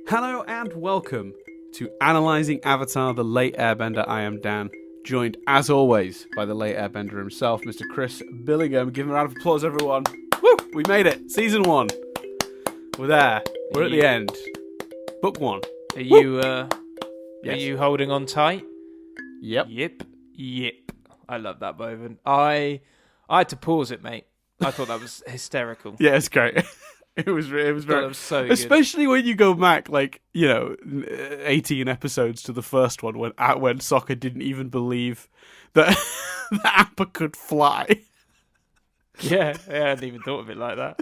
Hello and welcome to Analysing Avatar The Last Airbender. I am Dan, joined as always by the late airbender himself, Mr. Chris Billingham. Give him a round of applause, everyone. Woo! We made it. Season 1. We're there. We're at the end. Book 1. Are you Yes. Are you holding on tight? Yep. Yep. I love that moment. I had to pause it, mate. I thought that was hysterical. Yeah, it's great. It was very, That was so good. especially when you go back, 18 episodes to the first one when Sokka didn't even believe that the Appa could fly. Yeah, I hadn't even thought of it like that.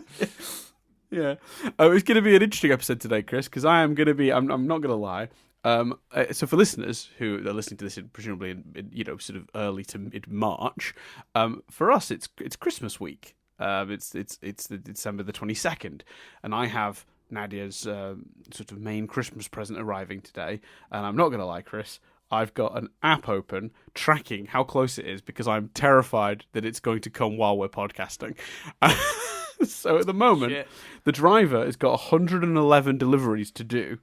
Yeah. It's going to be an interesting episode today, Chris, because I'm not going to lie. So for listeners who are listening to this presumably in sort of early to mid-March, for us it's Christmas week. It's the December the 22nd, and I have Nadia's sort of main Christmas present arriving today. And I'm not going to lie, Chris, I've got an app open tracking how close it is because I'm terrified that it's going to come while we're podcasting. So at the moment, the driver has got 111 deliveries to do.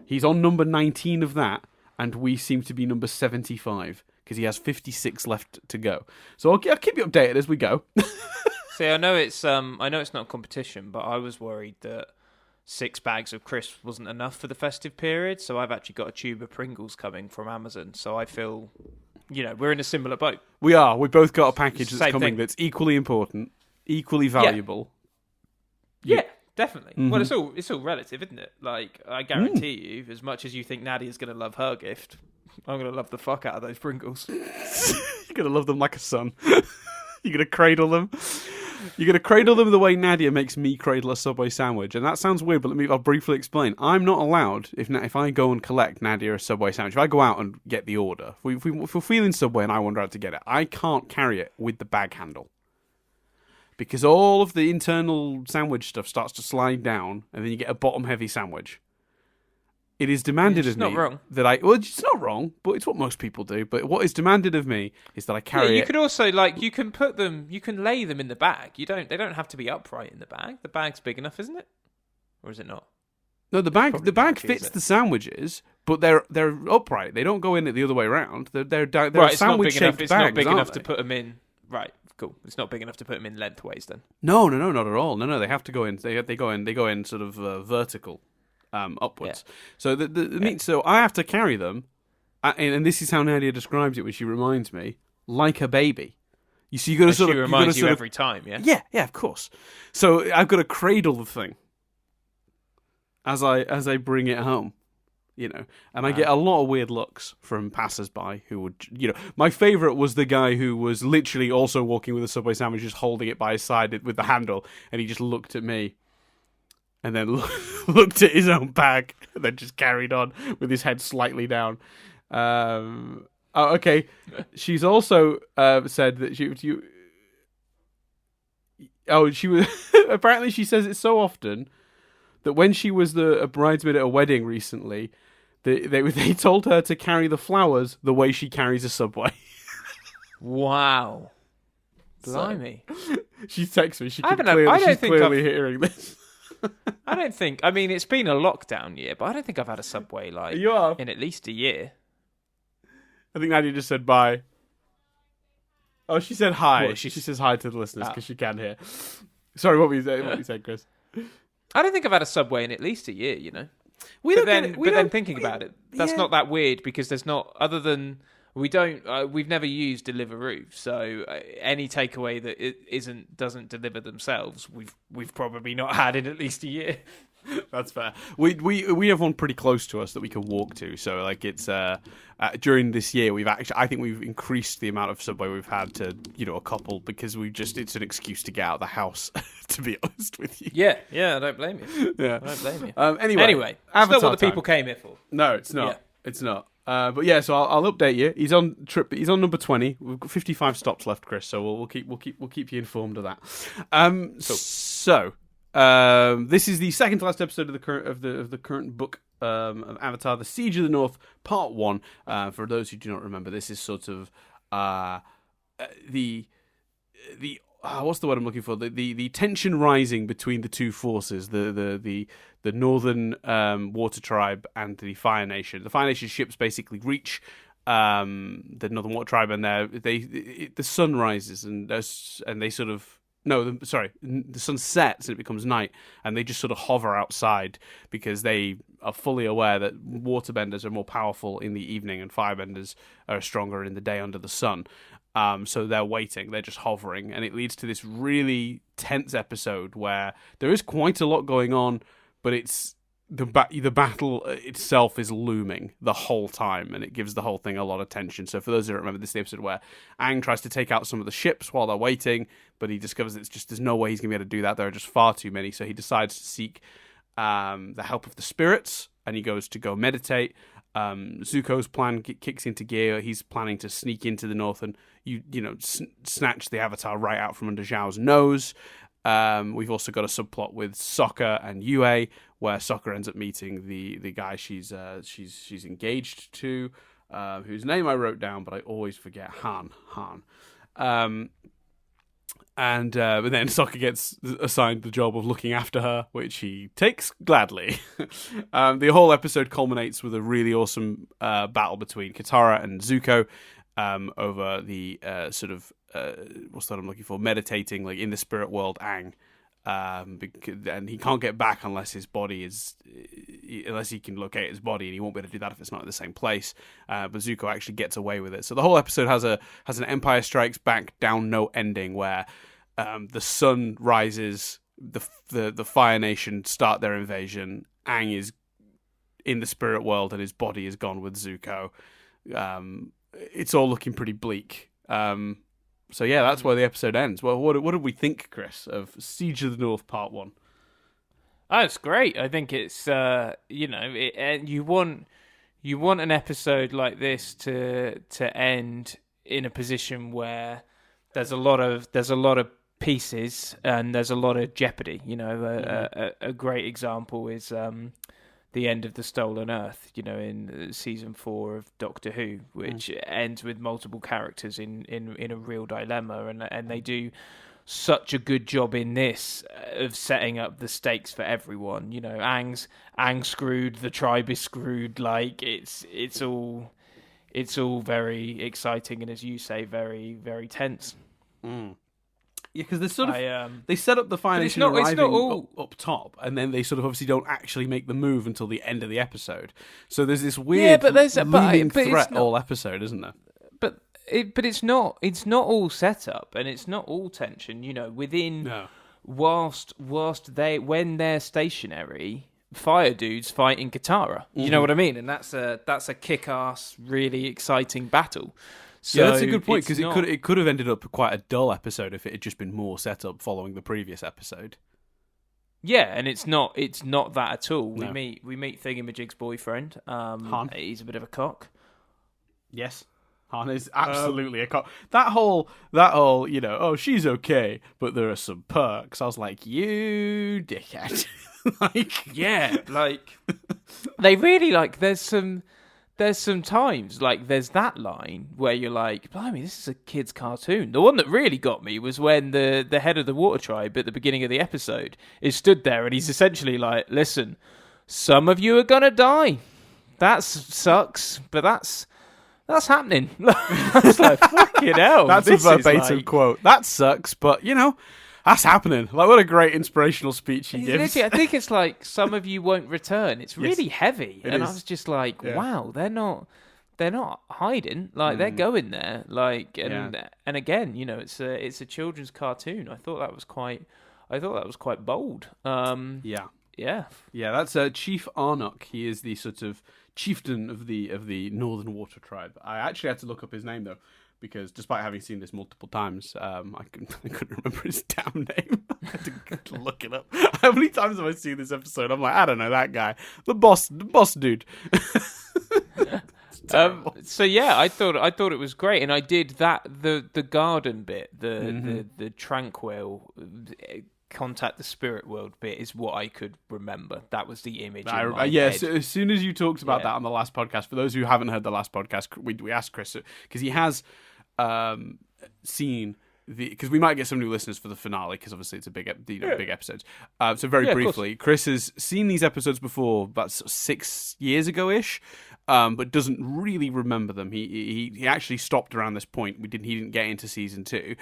He's on number 19 of that, and we seem to be number 75 because he has 56 left to go. So I'll keep you updated as we go. See, I know it's not a competition, but I was worried that 6 bags of crisps wasn't enough for the festive period, so I've actually got a tube of Pringles coming from Amazon. So I feel, we're in a similar boat. We are. We both got a package that's Same coming thing. that's equally important, equally valuable. Yeah, definitely. Mm-hmm. Well, it's all relative, isn't it? Like, I guarantee you, as much as you think Nadia's going to love her gift, I'm going to love the fuck out of those Pringles. You're going to love them like a son. You're going to cradle them. You're going to cradle them the way Nadia makes me cradle a Subway sandwich. And that sounds weird, but I'll briefly explain. I'm not allowed, if I go and collect Nadia a Subway sandwich, if I go out and get the order, if we're feeling Subway and I wander out to get it, I can't carry it with the bag handle. Because all of the internal sandwich stuff starts to slide down, and then you get a bottom-heavy sandwich. It is demanded of me that I... Well, it's not wrong, but it's what most people do. But what is demanded of me is that I carry it... You could also, you can lay them in the bag. They don't have to be upright in the bag. The bag's big enough, isn't it? Or is it not? No, the bag fits the sandwiches, but they're upright. They don't go in it the other way around. They're sandwich-shaped bags, It's not big enough they? to put them in... Right. Cool. It's not big enough to put them in lengthways then. No, not at all. No, they have to go in. They go in sort of vertical, upwards. Yeah. So so I have to carry them, and this is how Nadia describes it when she reminds me, like a baby. You see, you got to sort of. She reminds you every time, yeah. Yeah, of course. So I've got to cradle the thing as I bring it home. And I get a lot of weird looks from passers-by who would, my favourite was the guy who was literally also walking with a Subway sandwich, just holding it by his side with the handle, and he just looked at me, and then looked at his own bag, and then just carried on with his head slightly down. Okay. She's also said that she was apparently she says it so often that when she was a bridesmaid at a wedding recently, they told her to carry the flowers the way she carries a Subway. Wow. Blimey. She texts me. She's clearly hearing this. I don't think... I mean, it's been a lockdown year, but I don't think I've had a Subway, in at least a year. I think Nadia just said bye. Oh, she said hi. What, she says hi to the listeners because she can hear. Sorry, what were you saying, Chris? I don't think I've had a Subway in at least a year, But then thinking about it, that's not that weird because there's not, other than we've never used Deliveroo, so any takeaway that doesn't deliver themselves, we've probably not had in at least a year. That's fair. We have one pretty close to us that we can walk to. So it's during this year I think we've increased the amount of Subway we've had to a couple because it's an excuse to get out of the house. To be honest with you. Yeah, I don't blame you. Yeah, I don't blame you. Anyway, Avatar it's not what the people came here for. No, it's not. Yeah. It's not. But yeah, so I'll update you. He's on number 20. We've got 55 stops left, Chris. So we'll keep you informed of that. Cool. So. This is the second to last episode of the current book of Avatar: The Siege of the North, Part 1. For those who do not remember, this is sort of the what's the word I'm looking for? The tension rising between the two forces, the Northern Water Tribe and the Fire Nation. The Fire Nation ships basically reach the Northern Water Tribe, and the sun rises, and they sort of the sun sets and it becomes night, and they just sort of hover outside because they are fully aware that waterbenders are more powerful in the evening and firebenders are stronger in the day under the sun. So they're waiting, they're just hovering, and it leads to this really tense episode where there is quite a lot going on, but it's the battle itself is looming the whole time, and it gives the whole thing a lot of tension. So for those who don't remember, this is the episode where Aang tries to take out some of the ships while they're waiting, but he discovers that there's no way he's going to be able to do that. There are just far too many, so he decides to seek the help of the spirits, and he goes to go meditate. Zuko's plan kicks into gear. He's planning to sneak into the north and snatch the Avatar right out from under Zhao's nose. We've also got a subplot with Sokka and Yue, where Sokka ends up meeting the guy she's engaged to, whose name I wrote down, but I always forget. Han. But then Sokka gets assigned the job of looking after her, which he takes gladly. The whole episode culminates with a really awesome battle between Katara and Zuko over the what's that I'm looking for? Meditating, like in the spirit world, Aang. And he can't get back unless he can locate his body, and he won't be able to do that if it's not in the same place. But Zuko actually gets away with it. So the whole episode has an Empire Strikes Back down no ending, where the sun rises, the Fire Nation start their invasion. Aang is in the spirit world, and his body is gone with Zuko. It's all looking pretty bleak. So yeah, that's where the episode ends. Well, what did we think, Chris, of Siege of the North Part 1? Oh, it's great. I think it's and you want an episode like this to end in a position where there's a lot of pieces and there's a lot of jeopardy. A great example is the end of the Stolen Earth, in season 4 of Doctor Who, which ends with multiple characters in a real dilemma, and they do such a good job in this of setting up the stakes for everyone. Aang's screwed, the tribe is screwed. Like it's all very exciting, and as you say, very, very tense. Yeah, because they set up the Fire Nation arriving up top, and then they sort of obviously don't actually make the move until the end of the episode. So there's this weird looming threat all episode, isn't there? But it's not all set up, and it's not all tension. Whilst when they're stationary, fire dudes fighting Katara. You know what I mean? And that's a kick-ass, really exciting battle. So yeah, that's a good point, because it could have ended up quite a dull episode if it had just been more set up following the previous episode. Yeah, and it's not that at all. No. We meet Thingamajig's boyfriend. Han. He's a bit of a cock. Yes, Han is absolutely a cock. That whole, she's okay, but there are some perks. I was like, you dickhead. They really there's some times, there's that line where you're like, blimey, this is a kid's cartoon. The one that really got me was when the head of the Water Tribe at the beginning of the episode is stood there, and he's essentially like, listen, some of you are going to die. That sucks, but that's happening. I was like, fucking hell. That's a verbatim quote. That sucks, but, that's happening. What a great inspirational speech he gives. I think it's like, some of you won't return. It's really heavy. It and is. I was just like, wow, they're not hiding. They're going there. And again, it's a children's cartoon. I thought that was quite bold. Yeah, that's Chief Arnok. He is the sort of chieftain of the Northern Water Tribe. I actually had to look up his name though, because despite having seen this multiple times, I couldn't remember his damn name. I had to look it up. How many times have I seen this episode? I'm like, I don't know that guy, the boss dude. So yeah, I thought it was great, and I did that the garden bit, the tranquil contact the spirit world bit is what I could remember. That was the image. So as soon as you talked about that on the last podcast, for those who haven't heard the last podcast, we asked Chris, because he has seen because we might get some new listeners for the finale, because obviously it's a big big episode. So very briefly, Chris has seen these episodes before about 6 years ago ish, but doesn't really remember them. He actually stopped around this point. He didn't get into season 2,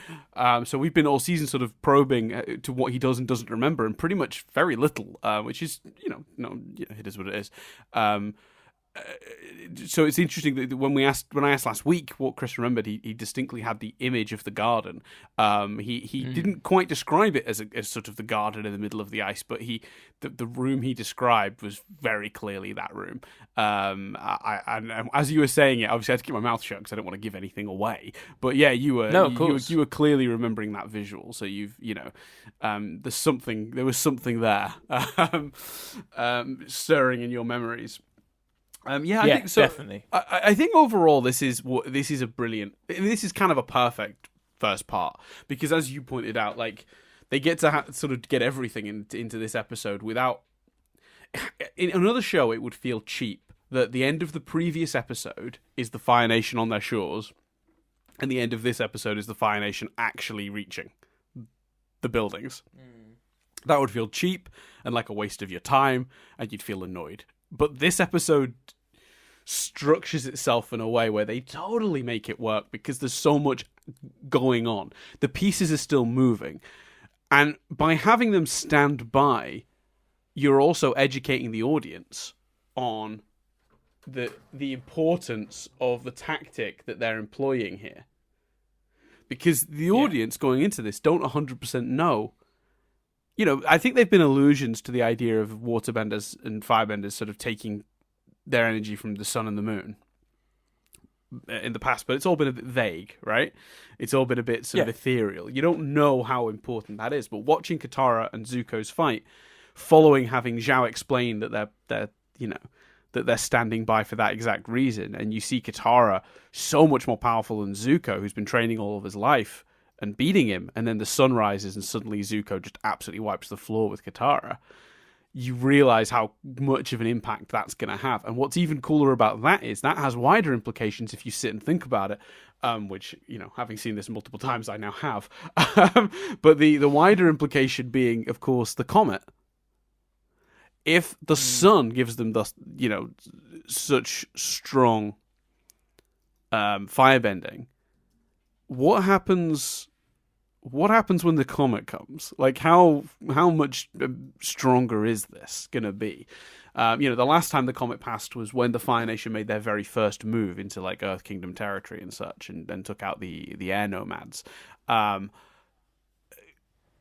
so we've been all season sort of probing to what he does and doesn't remember, and pretty much very little, which is it is what it is. So it's interesting that when I asked last week what Chris remembered, he distinctly had the image of the garden. He didn't quite describe it as sort of the garden in the middle of the ice, but the room he described was very clearly that room. And as you were saying it, obviously I had to keep my mouth shut because I don't want to give anything away. But yeah, you were clearly remembering that visual. So there was something there stirring in your memories. I think so. Definitely. I think overall, this is kind of a perfect first part, because as you pointed out, like they get to sort of get everything into this episode without. In another show, it would feel cheap that the end of the previous episode is the Fire Nation on their shores, and the end of this episode is the Fire Nation actually reaching the buildings. That would feel cheap and like a waste of your time, and you'd feel annoyed. But this episode structures itself in a way where they totally make it work, because there's so much going on. The pieces are still moving. And by having them stand by, you're also educating the audience on the importance of the tactic that they're employing here. Because the audience going into this don't 100% know. I think they've been allusions to the idea of waterbenders and firebenders sort of taking their energy from the sun and the moon in the past, but it's all been a bit vague, right? It's all been a bit sort of ethereal. You don't know how important that is, but watching Katara and Zuko's fight, following having Zhao explain that they're standing by for that exact reason, and you see Katara so much more powerful than Zuko, who's been training all of his life, and beating him, and then the sun rises and suddenly Zuko just absolutely wipes the floor with Katara. You realize how much of an impact that's going to have. And what's even cooler about that is that has wider implications if you sit and think about it, which, having seen this multiple times, I now have. But the wider implication being, of course, the comet. If the sun gives them such strong firebending, what happens when the comet comes? Like, how much stronger is this going to be? The last time the comet passed was when the Fire Nation made their very first move into like Earth Kingdom territory and such, and then took out the air nomads.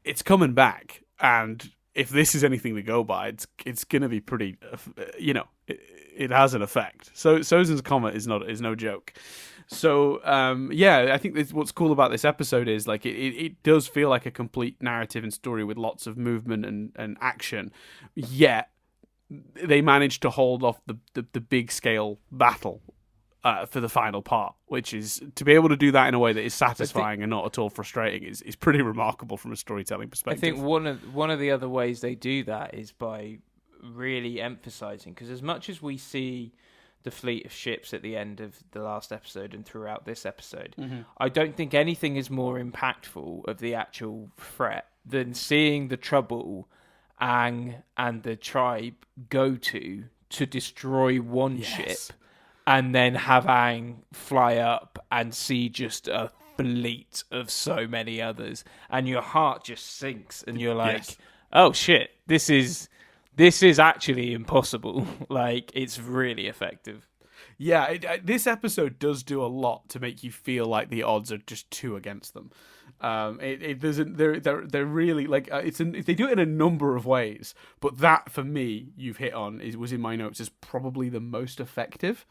It's coming back, and if this is anything to go by, it's going to be pretty. It has an effect. So Sozin's comet is no joke. So, I think what's cool about this episode is like it does feel like a complete narrative and story with lots of movement and action, yet they managed to hold off the big scale battle for the final part, which is to be able to do that in a way that is satisfying and not at all frustrating is pretty remarkable from a storytelling perspective. I think one of the other ways they do that is by really emphasizing, because as much as we see the fleet of ships at the end of the last episode and throughout this episode, I don't think anything is more impactful of the actual threat than seeing the trouble Aang and the tribe go to destroy one ship, and then have Aang fly up and see just a fleet of so many others, and your heart just sinks, and you're like, oh shit, this is actually impossible. Like, it's really effective. Yeah, this episode does do a lot to make you feel like the odds are just too against them. It doesn't. They're really like they do it in a number of ways, but that for me, you've hit on was in my notes as probably the most effective.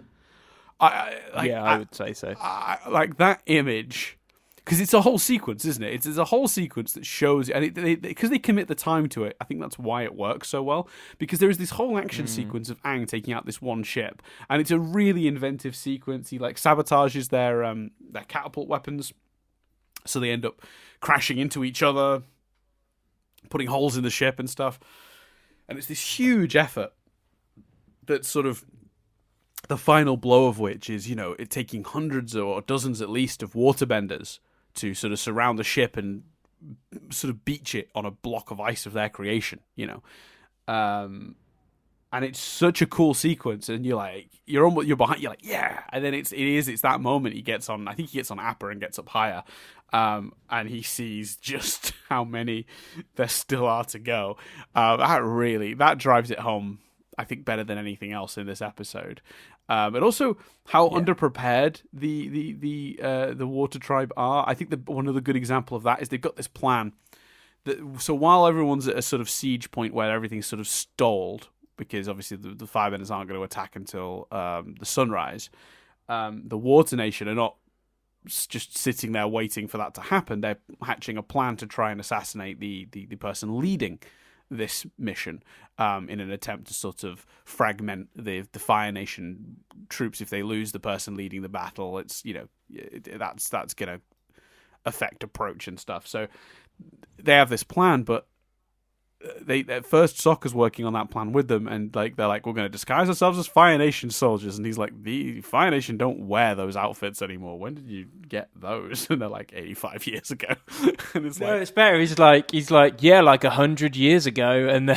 I would say so. Like that image. Because it's a whole sequence, isn't it? It's a whole sequence that shows, and because they commit the time to it, I think that's why it works so well. Because there is this whole action sequence of Aang taking out this one ship, and it's a really inventive sequence. He like sabotages their catapult weapons, so they end up crashing into each other, putting holes in the ship and stuff. And it's this huge effort that sort of the final blow of which is, it taking hundreds or dozens at least of waterbenders to sort of surround the ship and sort of beach it on a block of ice of their creation, and it's such a cool sequence, and you're behind, you're like, yeah, and then it's that moment he gets on. I think he gets on Appa and gets up higher, and he sees just how many there still are to go. That drives it home, I think, better than anything else in this episode. And also how underprepared the Water Tribe are. I think one of the good example of that is they've got this plan. So while everyone's at a sort of siege point where everything's sort of stalled, because obviously the Firebenders aren't going to attack until the sunrise, the Water Nation are not just sitting there waiting for that to happen. They're hatching a plan to try and assassinate the person leading this mission, in an attempt to sort of fragment the Fire Nation troops. If they lose the person leading the battle, it's that's going to affect approach and stuff. So they have this plan, but they at first Sokka's working on that plan with them, and they're like, we're going to disguise ourselves as Fire Nation soldiers, and he's like, the Fire Nation don't wear those outfits anymore. When did you get those? And they're like 85 years ago. And it's it's better. He's like, yeah, like 100 years ago, and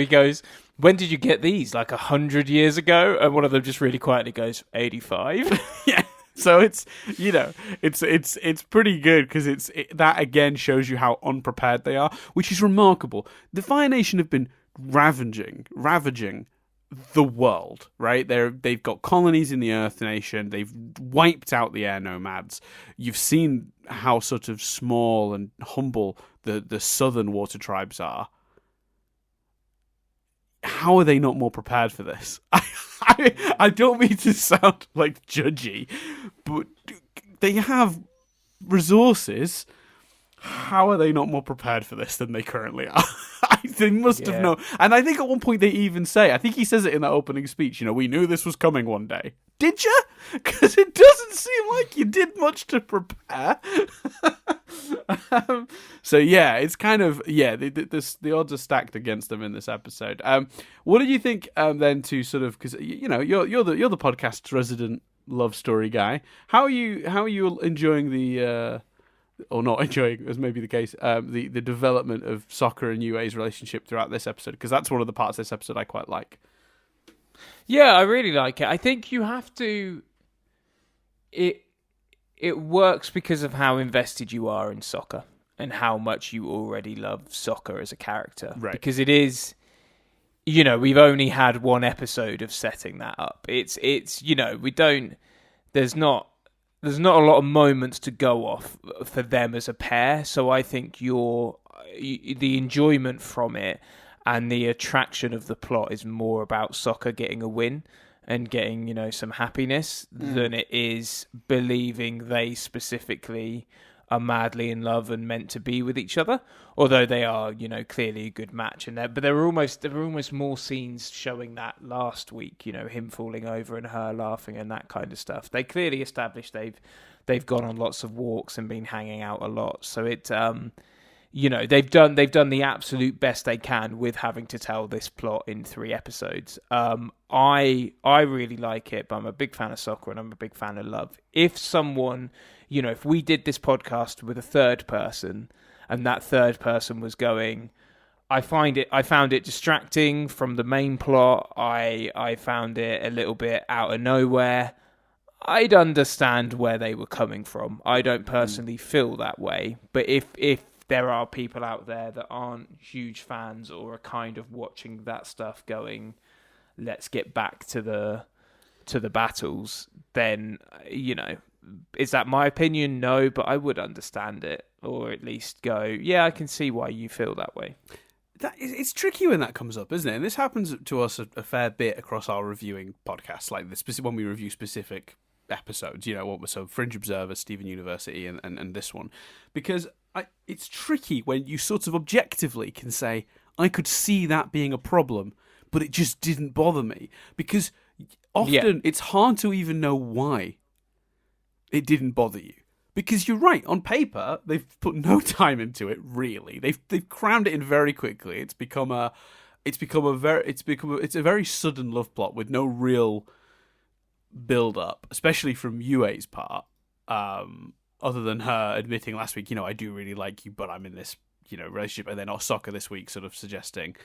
he goes, when did you get these? Like 100 years ago, and one of them just really quietly goes, 85. Yeah. So it's it's pretty good, because that again shows you how unprepared they are, which is remarkable. The Fire Nation have been ravaging the world, right? They've got colonies in the Earth Nation. They've wiped out the air nomads. You've seen how sort of small and humble the southern water tribes are. How are they not more prepared for this? I don't mean to sound like judgy, but they have resources. How are they not more prepared for this than they currently are? They must have known. And I think at one point they even say, I think he says it in that opening speech, we knew this was coming one day. Did you? Because it doesn't seem like you did much to prepare. So yeah, it's kind of, the odds are stacked against them in this episode. What did you think then, to sort of, because you're the podcast's resident love story guy. How are you enjoying the or not enjoying, as may be the case, the development of Sokka and Yue's relationship throughout this episode? Because that's one of the parts of this episode I quite like. Yeah, I really like it. I think you have to. It works because of how invested you are in Sokka and how much you already love Sokka as a character. Right. Because it is, we've only had one episode of setting that up. It's we don't. There's not a lot of moments to go off for them as a pair. So I think the enjoyment from it and the attraction of the plot is more about Sokka getting a win and getting, some happiness than it is believing they specifically are madly in love and meant to be with each other. Although they are, clearly a good match, but there were almost more scenes showing that last week. Him falling over and her laughing and that kind of stuff. They clearly established they've gone on lots of walks and been hanging out a lot. So it. They've done the absolute best they can with having to tell this plot in 3 episodes. I really like it, but I'm a big fan of Sokka and I'm a big fan of love. If someone, if we did this podcast with a third person and that third person was going, I found it distracting from the main plot. I found it a little bit out of nowhere. I'd understand where they were coming from. I don't personally feel that way, but if there are people out there that aren't huge fans or are kind of watching that stuff going, let's get back to the battles, then, is that my opinion? No, but I would understand it, or at least go, yeah, I can see why you feel that way. It's tricky when that comes up, isn't it? And this happens to us a fair bit across our reviewing podcasts, like this, when we review specific episodes, so Fringe Observer, Steven University, and this one, because it's tricky when you sort of objectively can say, I could see that being a problem, but it just didn't bother me. Because often it's hard to even know why it didn't bother you. Because you're right, on paper, they've put no time into it, really. They've crammed it in very quickly. It's a very sudden love plot with no real build up, especially from Yue's part. other than her admitting last week, I do really like you, but I'm in this, relationship, and then Sokka this week sort of suggesting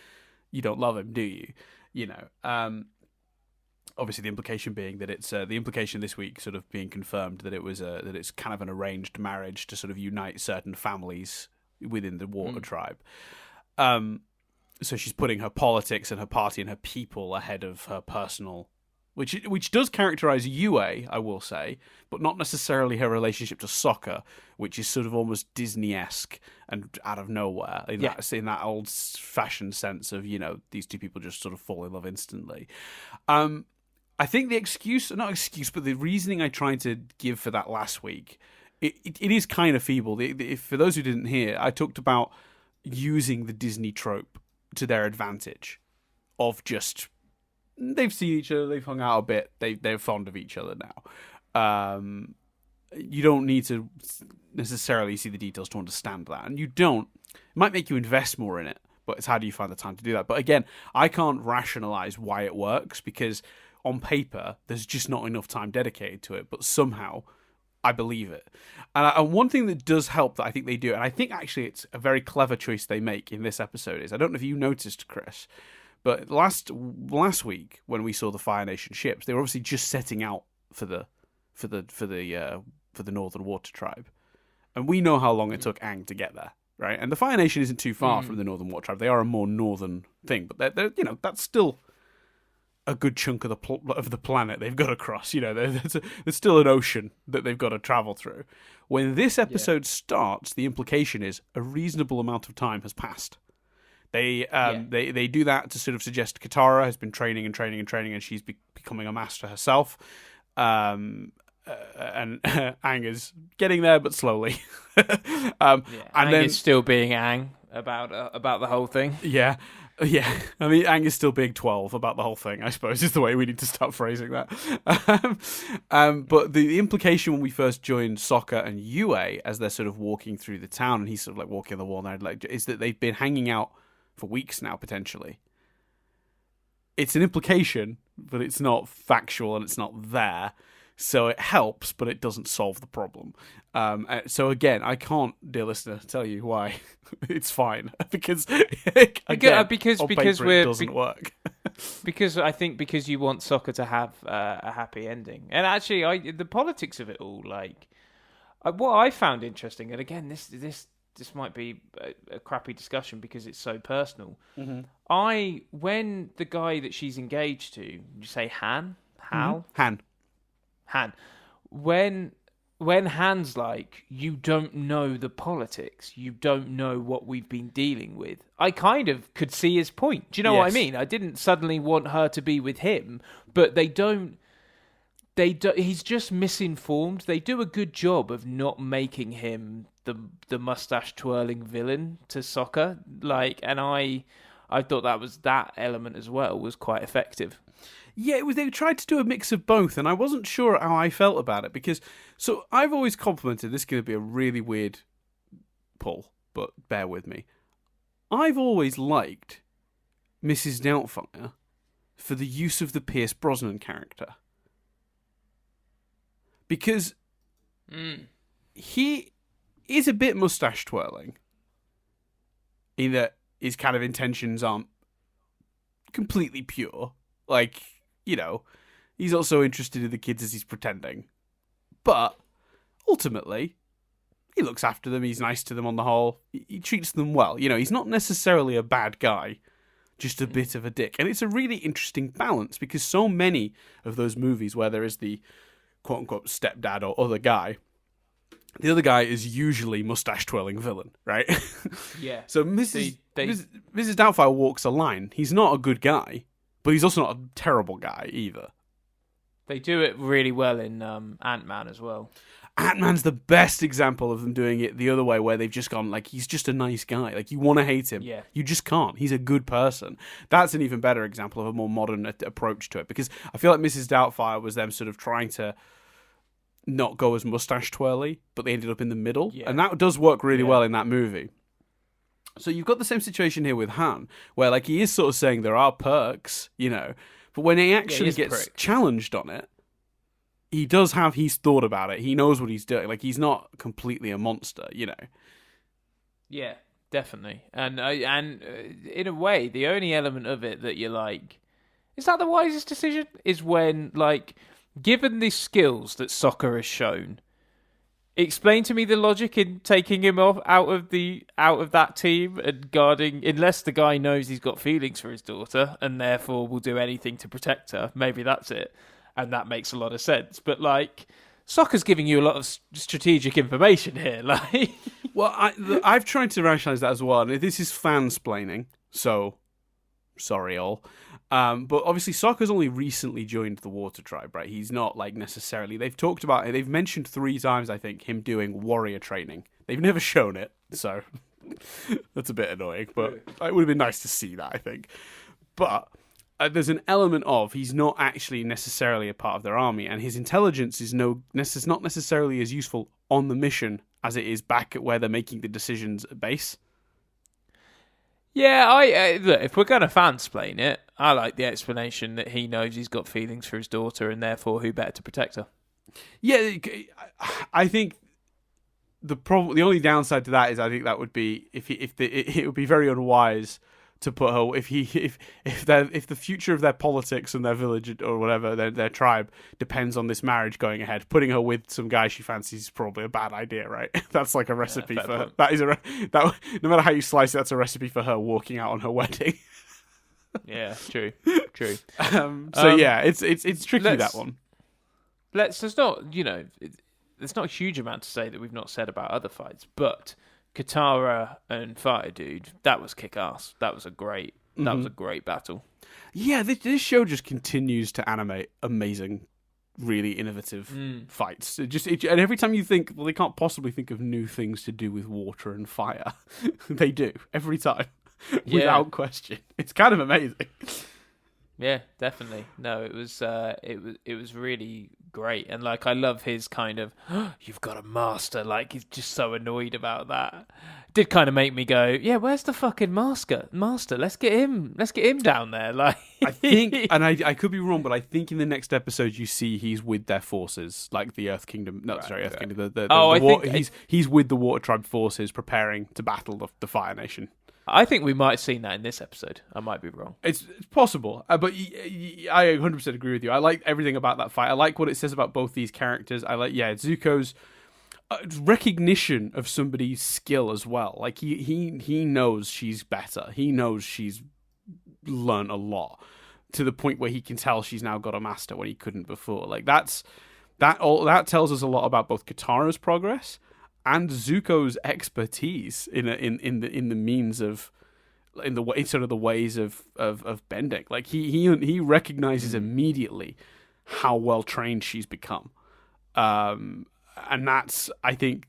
you don't love him, do you? Obviously the implication being that it's the implication this week sort of being confirmed that that it's kind of an arranged marriage to sort of unite certain families within the water tribe. So she's putting her politics and her party and her people ahead of her personal, which does characterize Yue, I will say, but not necessarily her relationship to Sokka, which is sort of almost Disney-esque and out of nowhere in that old-fashioned sense of, these two people just sort of fall in love instantly. I think the reasoning I tried to give for that last week, it is kind of feeble. For those who didn't hear, I talked about using the Disney trope to their advantage of just, they've seen each other, they've hung out a bit, they're fond of each other now. You don't need to necessarily see the details to understand that, and it might make you invest more in it, but it's how do you find the time to do that? But again, I can't rationalize why it works, because on paper, there's just not enough time dedicated to it, but somehow I believe it. And one thing that does help that I think they do, and I think actually it's a very clever choice they make in this episode, is, I don't know if you noticed, Chris, but last week when we saw the Fire Nation ships, they were obviously just setting out for the Northern Water Tribe, and we know how long it took Aang to get there, right? And the Fire Nation isn't too far from the Northern Water Tribe; they are a more northern thing, but they're that's still a good chunk of the planet they've got to cross. There's still an ocean that they've got to travel through. When this episode starts, the implication is a reasonable amount of time has passed. They do that to sort of suggest Katara has been training, and she's becoming a master herself. And Aang is getting there, but slowly. And Aang is still being Aang about the whole thing. Yeah. Yeah, I mean, Aang is still being 12 about the whole thing, I suppose, is the way we need to start phrasing that. But the implication when we first joined Sokka and Yue, as they're sort of walking through the town, and he's sort of like walking on the wall, is that they've been hanging out for weeks now, potentially. It's an implication, but it's not factual and it's not there. So it helps, but it doesn't solve the problem. So again, I can't, dear listener, tell you why it's fine because again, because it doesn't work. Because you want Sokka to have a happy ending, and actually, the politics of it all, what I found interesting, and again, this might be a crappy discussion because it's so personal. Mm-hmm. When the guy that she's engaged to, you say Han, Hal, mm-hmm. Han. When Han's like, you don't know the politics, you don't know what we've been dealing with, I kind of could see his point. Do you know what I mean? I didn't suddenly want her to be with him, but they don't. He's just misinformed. They do a good job of not making him the mustache twirling villain to Sokka. And I thought that element as well was quite effective. Yeah, they tried to do a mix of both, and I wasn't sure how I felt about it, because I've always complimented, this is going to be a really weird pull, but bear with me. I've always liked Mrs. Doubtfire for the use of the Pierce Brosnan character. Because he is a bit mustache twirling, in that his kind of intentions aren't completely pure. He's also interested in the kids as he's pretending. But ultimately, he looks after them, he's nice to them on the whole, he treats them well. He's not necessarily a bad guy, just a bit of a dick. And it's a really interesting balance, because so many of those movies where there is the quote-unquote stepdad or other guy, the other guy is usually mustache-twirling villain, right? Yeah. So Mrs. Doubtfire walks a line. He's not a good guy, but he's also not a terrible guy either. They do it really well in Ant-Man as well. Ant-Man's the best example of them doing it the other way, where they've just gone, he's just a nice guy. You want to hate him. Yeah. You just can't. He's a good person. That's an even better example of a more modern approach to it, because I feel like Mrs. Doubtfire was them sort of trying to not go as mustache twirly, but they ended up in the middle. Yeah. And that does work really well in that movie. So you've got the same situation here with Han, where he is sort of saying there are perks, but when he actually gets challenged on it, he's thought about it. He knows what he's doing. Like, he's not completely a monster, you know. Yeah, definitely. And in a way, the only element of it that you're like, is that the wisest decision? Is when, like, given the skills that Sokka has shown, explain to me the logic in taking him off out of that team and guarding, unless the guy knows he's got feelings for his daughter and therefore will do anything to protect her. Maybe that's it, and that makes a lot of sense. But like, Sokka's giving you a lot of strategic information here. Like, well, I've tried to rationalize that as well. And this is fansplaining, so sorry all. But obviously, Sokka's only recently joined the Water Tribe, right? He's not, like, necessarily... They've talked about it. They've mentioned 3 times, I think, him doing warrior training. They've never shown it, so that's a bit annoying. But it would have been nice to see that, I think. But there's an element of he's not actually necessarily a part of their army, and his intelligence is not necessarily as useful on the mission as it is back at where they're making the decisions at base. Yeah, look, if we're going to fansplain it, I like the explanation that he knows he's got feelings for his daughter and therefore who better to protect her. Yeah, I think the only downside to that is I think that would be it would be very unwise to put her if the future of their politics and their village or whatever their tribe depends on this marriage going ahead. Putting her with some guy she fancies is probably a bad idea, right? That's like a recipe for her. That is no matter how you slice it, that's a recipe for her walking out on her wedding. Yeah, true. Yeah, it's tricky, that one. There's not, there's not a huge amount to say that we've not said about other fights, but Katara and Fire Dude, that was kick-ass. That was a great battle. Yeah, this show just continues to animate amazing, really innovative fights. And every time you think, well, they can't possibly think of new things to do with water and fire, they do every time, without question. It's kind of amazing. Yeah, definitely. No, it was really great, and like I love his kind of you've got a master. Like, he's just so annoyed about that. Did kind of make me go, yeah, where's the fucking master? Let's get him down there. Like, I think, and I could be wrong, but I think in the next episode you see he's with their forces, like the Earth Kingdom. No, sorry, Earth Kingdom. He's with the Water Tribe forces preparing to battle the Fire Nation. I think we might have seen that in this episode. I might be wrong. It's possible, but I 100% agree with you. I like everything about that fight. I like what it says about both these characters. I like, Zuko's recognition of somebody's skill as well. Like, he knows she's better. He knows she's learned a lot to the point where he can tell she's now got a master when he couldn't before. Like, that tells us a lot about both Katara's progress and Zuko's expertise in the means of the ways of bending. Like, he recognizes immediately how well trained she's become, and that's, I think,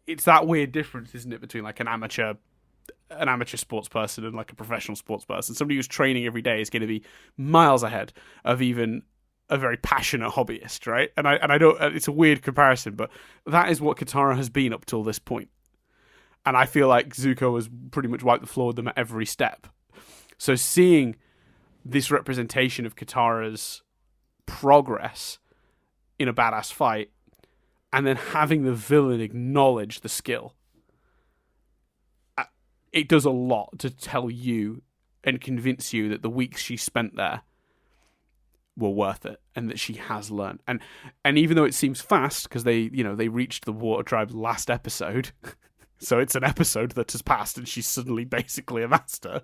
it's that weird difference, isn't it, between like an amateur sports person and like a professional sports person. Somebody who's training every day is going to be miles ahead of even a very passionate hobbyist, right? And I don't. It's a weird comparison, but that is what Katara has been up till this point. And I feel like Zuko has pretty much wiped the floor with them at every step. So seeing this representation of Katara's progress in a badass fight, and then having the villain acknowledge the skill, it does a lot to tell you and convince you that the weeks she spent there were worth it, and that she has learned. And even though it seems fast, because they reached the Water Tribe's last episode, so it's an episode that has passed and she's suddenly basically a master,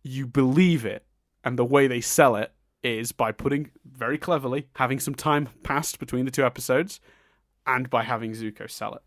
you believe it. And the way they sell it is by putting, very cleverly, having some time passed between the 2 episodes, and by having Zuko sell it.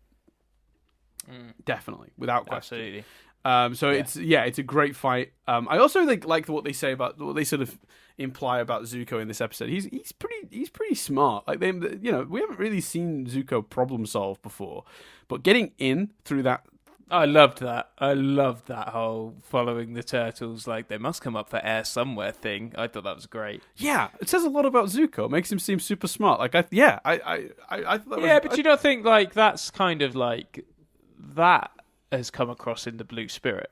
Definitely, without question. Absolutely. It's a great fight. I also like what they say about what they sort of imply about Zuko in this episode. He's pretty smart. Like, we haven't really seen Zuko problem solve before, but getting in through that. I loved that. I loved that whole following the turtles, like they must come up for air somewhere thing. I thought that was great. Yeah, it says a lot about Zuko. It makes him seem super smart. Like, I thought that was, but you don't think like that's kind of like that has come across in the Blue Spirit.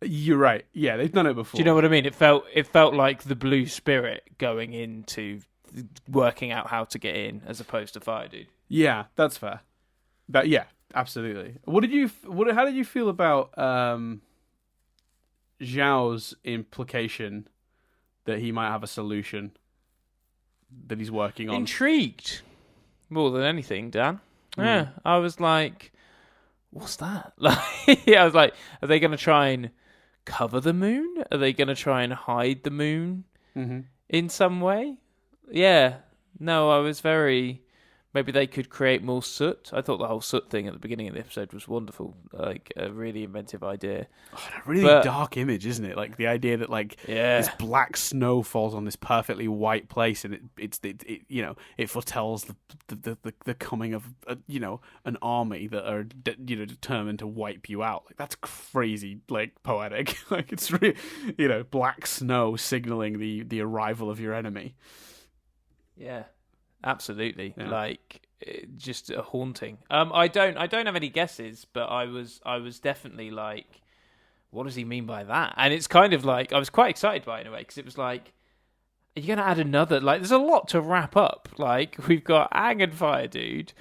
You're right. Yeah, they've done it before. Do you know what I mean? It felt like the Blue Spirit going into working out how to get in as opposed to Fire Dude. Yeah, that's fair. Yeah, absolutely. How did you feel about Zhao's implication that he might have a solution that he's working on? Intrigued more than anything, Dan. Yeah, I was like, what's that? I was like, are they going to try and cover the moon? Are they going to try and hide the moon in some way? Yeah. No, I was very... Maybe they could create more soot. I thought the whole soot thing at the beginning of the episode was wonderful. Like, a really inventive idea. Oh, a really dark image, isn't it? Like, the idea that, this black snow falls on this perfectly white place, and it foretells the coming of, an army that are, determined to wipe you out. Like, that's crazy, poetic. Like, it's really, black snow signaling the arrival of your enemy. Yeah. Absolutely, just haunting. I don't have any guesses, but I was definitely like, what does he mean by that? And it's kind of like I was quite excited by it in a way because it was like, are you going to add another? Like, there's a lot to wrap up. Like, we've got Aang and Fire Dude,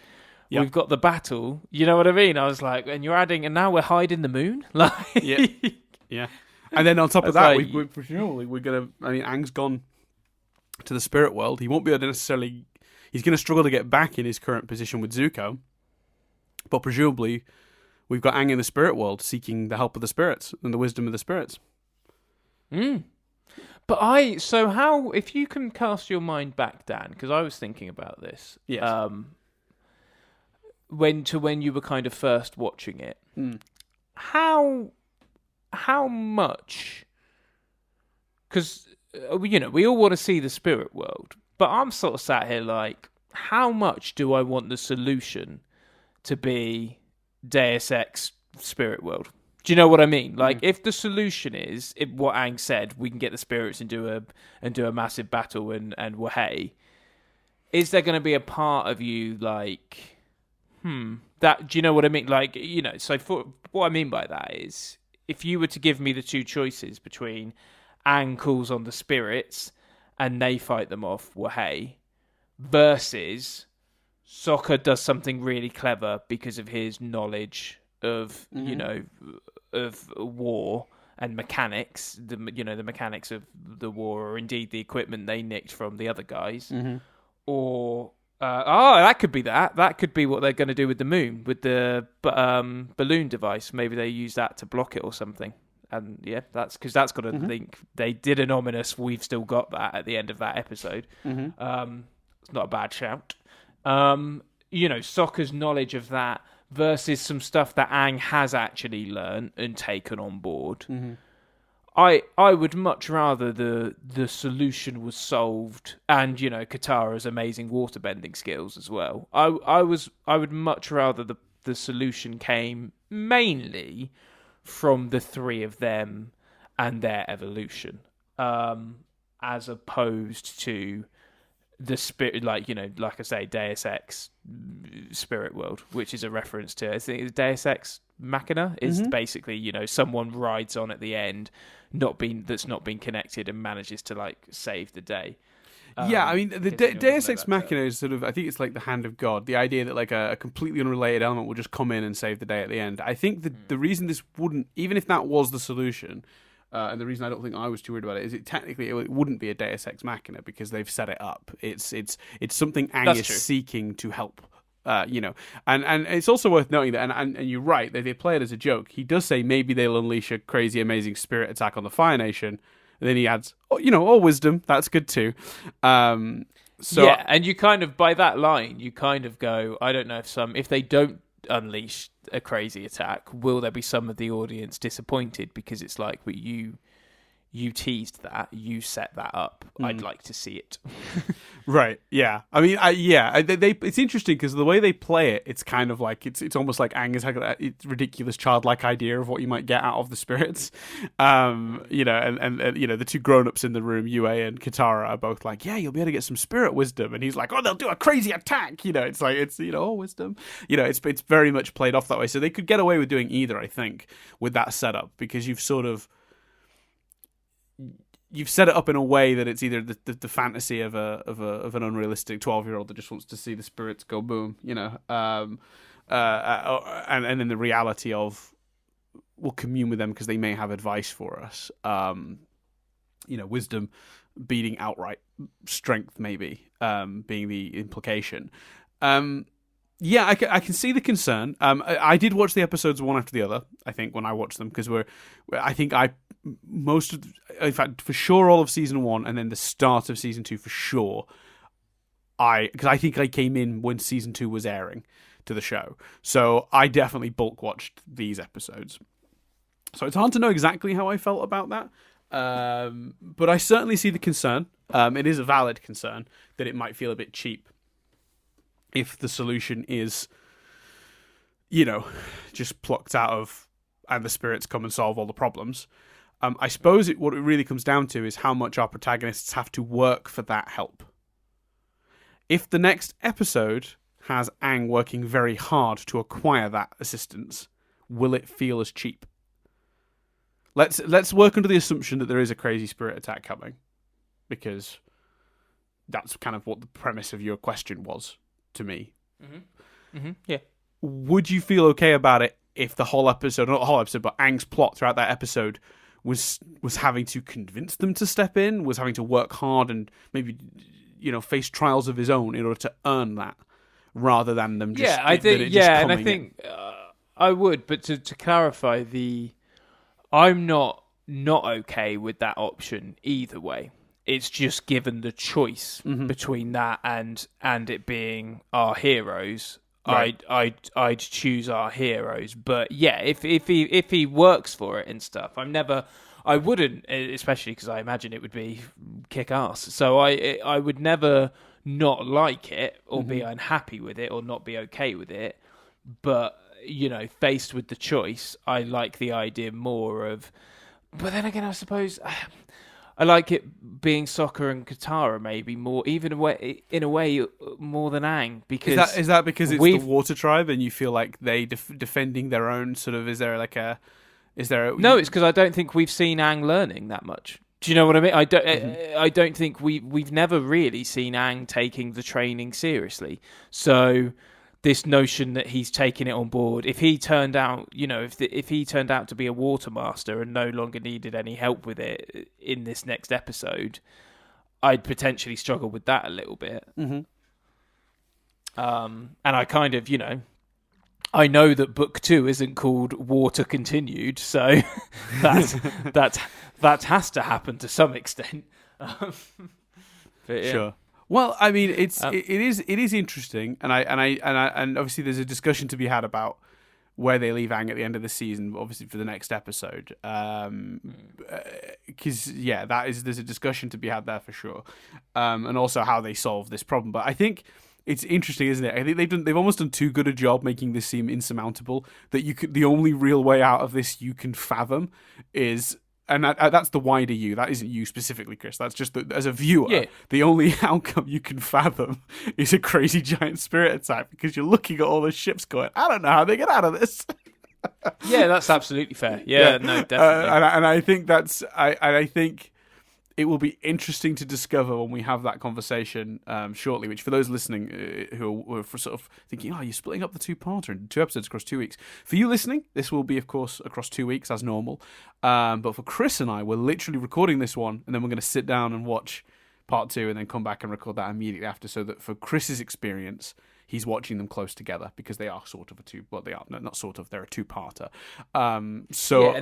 we've got the battle. You know what I mean? I was like, and you're adding, and now we're hiding the moon. Like, yeah. And then on top of that, we're gonna. I mean, Aang's gone to the spirit world. He won't be able to necessarily. He's going to struggle to get back in his current position with Zuko, but presumably we've got Aang in the spirit world seeking the help of the spirits and the wisdom of the spirits. But how, if you can cast your mind back, Dan, because I was thinking about this, yes. when you were kind of first watching it, how much, because, we all want to see the spirit world, but I'm sort of sat here like, how much do I want the solution to be Deus Ex Spirit World? Do you know what I mean? Like, if the solution is what Aang said, we can get the spirits and do a massive battle and wahey, is there going to be a part of you like, that? Do you know what I mean? Like, so what I mean by that is, if you were to give me the two choices between Aang calls on the spirits and they fight them off, wahey, versus Sokka does something really clever because of his knowledge of, of war and mechanics, the mechanics of the war, or indeed the equipment they nicked from the other guys, or that could be that. That could be what they're going to do with the moon, with the balloon device. Maybe they use that to block it or something. And yeah, that's because that's got to link. They did an ominous. We've still got that at the end of that episode. It's not a bad shout. Sokka's knowledge of that versus some stuff that Aang has actually learned and taken on board. I would much rather the solution was solved, and Katara's amazing waterbending skills as well. I would much rather the solution came mainly from the three of them and their evolution, as opposed to the spirit, like I say, Deus Ex Spirit World, which is a reference to, I think it's Deus Ex Machina, is basically, someone rides on at the end, that's not been connected and manages to save the day. I mean, the Deus Ex Machina is sort of, I think it's like the hand of God. The idea that a completely unrelated element will just come in and save the day at the end. I think the reason this wouldn't, even if that was the solution, and the reason I don't think I was too worried about it, is it wouldn't be a Deus Ex Machina because they've set it up. It's something Aang is seeking to help. And it's also worth noting that, and you're right, they play it as a joke. He does say maybe they'll unleash a crazy, amazing spirit attack on the Fire Nation. And then he adds, all wisdom. That's good too. And you kind of, by that line, you kind of go, I don't know if they don't unleash a crazy attack, will there be some of the audience disappointed because it's like, but you teased that, you set that up. I'd like to see it. Right. Yeah. I mean, it's interesting because the way they play it, it's kind of like it's almost like Aang has had that ridiculous childlike idea of what you might get out of the spirits. And the two grown-ups in the room, Yue and Katara, are both like, yeah, you'll be able to get some spirit wisdom, and he's like, oh, they'll do a crazy attack. It's like wisdom. It's very much played off that way. So they could get away with doing either, I think, with that setup, because you've sort of you've set it up in a way that it's either the fantasy of an unrealistic 12-year-old that just wants to see the spirits go boom, and then the reality of we'll commune with them because they may have advice for us. Wisdom beating outright strength, maybe being the implication. Yeah, I can see the concern. I did watch the episodes one after the other, I think, when I watched them, because in fact, for sure, all of season 1 and then the start of season 2 for sure. Because I think I came in when season 2 was airing to the show. So I definitely bulk watched these episodes. So it's hard to know exactly how I felt about that. But I certainly see the concern. It is a valid concern that it might feel a bit cheap if the solution is, just plucked out of, and the spirits come and solve all the problems. I suppose what it really comes down to is how much our protagonists have to work for that help. If the next episode has Aang working very hard to acquire that assistance, will it feel as cheap? Let's work under the assumption that there is a crazy spirit attack coming, because that's kind of what the premise of your question was to me. Mm-hmm. Mm-hmm. Yeah. Would you feel okay about it if the whole episode, not the whole episode, but Aang's plot throughout that episode was having to convince them to step in, was having to work hard and maybe, face trials of his own in order to earn that, rather than them just... Yeah, I think I would, but to clarify, I'm not okay with that option either way. It's just given the choice between that and it being our heroes. Right. I'd choose our heroes. But yeah, if he works for it and stuff, I wouldn't, especially because I imagine it would be kick ass. So I would never not like it or be unhappy with it or not be okay with it. But faced with the choice, I like the idea more of. But then again, I suppose I like it being Sokka and Katara maybe more, even in a way more than Aang. Because is that because it's the Water Tribe and you feel like they defending their own sort of? No, it's because I don't think we've seen Aang learning that much. Do you know what I mean? I don't think we've never really seen Aang taking the training seriously. So this notion that he's taking it on board, if he turned out, if he turned out to be a water master and no longer needed any help with it in this next episode, I'd potentially struggle with that a little bit. Mm-hmm. And I kind of, I know that book 2 isn't called Water Continued, so that has to happen to some extent. But yeah. Sure. Well, I mean, it is interesting, and obviously there's a discussion to be had about where they leave Aang at the end of the season, obviously for the next episode, because there's a discussion to be had there for sure, and also how they solve this problem. But I think it's interesting, isn't it? I think they've almost done too good a job making this seem insurmountable, that the only real way out of this you can fathom is. And that's the wider you. That isn't you specifically, Chris. That's just as a viewer, the only outcome you can fathom is a crazy giant spirit attack, because you're looking at all the ships going, I don't know how they get out of this. Yeah, that's absolutely fair. Yeah, no, definitely. And I think I think it will be interesting to discover when we have that conversation shortly, which for those listening who are sort of thinking, you're splitting up the two-parter into 2 episodes across 2 weeks. For you listening, this will be, of course, across 2 weeks as normal. But for Chris and I, we're literally recording this one, and then we're going to sit down and watch part 2 and then come back and record that immediately after, so that for Chris's experience, he's watching them close together, because they are sort of they're a two-parter. And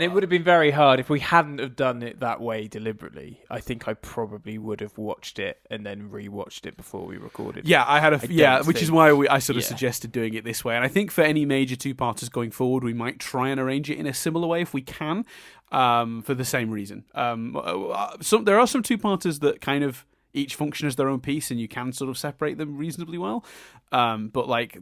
it would have been very hard if we hadn't have done it that way deliberately. I think I probably would have watched it and then rewatched it before we recorded. Yeah, which is why I sort of suggested doing it this way. And I think for any major two-parters going forward, we might try and arrange it in a similar way if we can, for the same reason. There are some two-parters that kind of each function as their own piece, and you can sort of separate them reasonably well. But like